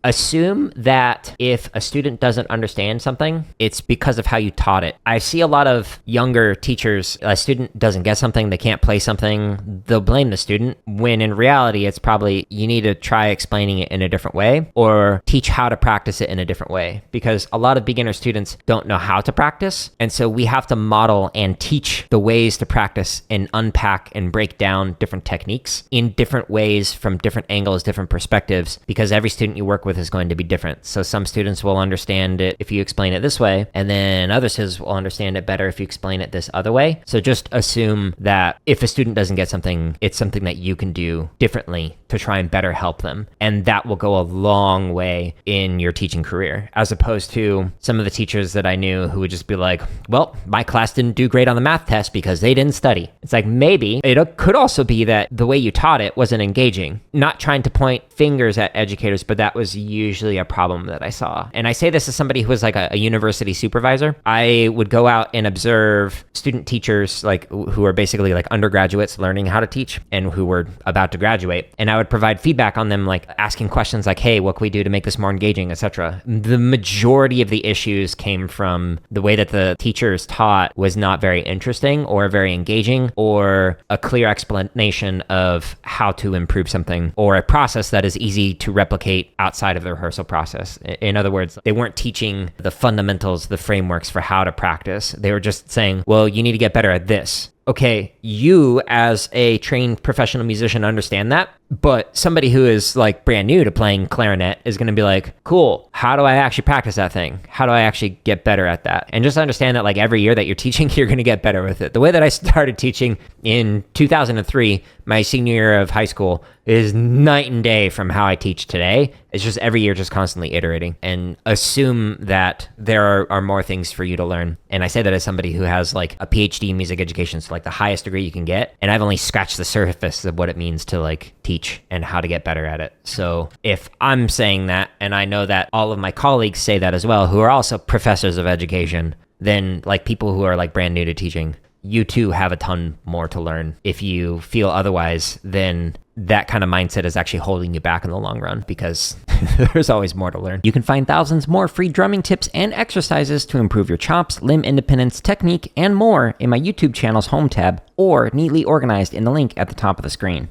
Assume that if a student doesn't understand something, it's because of how you taught it. I see a lot of younger teachers, a student doesn't get something, they can't play something, they'll blame the student, when in reality, it's probably you need to try explaining it in a different way or teach how to practice it in a different way, because a lot of beginner students don't know how to practice. And so we have to model and teach the ways to practice and unpack and break down different techniques in different ways from different angles, different perspectives, because every student you work with is going to be different. So some students will understand it if you explain it this way, and then other students will understand it better if you explain it this other way. So just assume that if a student doesn't get something, it's something that you can do differently to try and better help them. And that will go a long way in your teaching career, as opposed to some of the teachers that I knew who would just be like, well, my class didn't do great on the math test because they didn't study. It's like, maybe it could also be that the way you taught it wasn't engaging. Not trying to point fingers at educators, but that was usually a problem that I saw. And I say this as somebody who was like a university supervisor. I would go out and observe student teachers, like who are basically like undergraduates learning how to teach and who were about to graduate. And I would provide feedback on them, like asking questions like, hey, what can we do to make this more engaging, etc. The majority of the issues came from the way that the teachers taught was not very interesting or very engaging, or a clear explanation of how to improve something, or a process that is easy to replicate outside of the rehearsal process. In other words, they weren't teaching the fundamentals, the frameworks for how to practice. They were just saying, well, you need to get better at this. Okay, you as a trained professional musician understand that, but somebody who is like brand new to playing clarinet is going to be like, cool, how do I actually practice that thing? How do I actually get better at that? And just understand that like every year that you're teaching, you're going to get better with it. The way that I started teaching in 2003, my senior year of high school, is night and day from how I teach today. It's just every year just constantly iterating, and assume that there are more things for you to learn. And I say that as somebody who has like a PhD in music education, so like the highest degree you can get. And I've only scratched the surface of what it means to like teach and how to get better at it. So if I'm saying that, and I know that all of my colleagues say that as well, who are also professors of education, then like people who are like brand new to teaching, you too have a ton more to learn. If you feel otherwise, then that kind of mindset is actually holding you back in the long run, because there's always more to learn. You can find thousands more free drumming tips and exercises to improve your chops, limb independence, technique, and more in my YouTube channel's home tab, or neatly organized in the link at the top of the screen.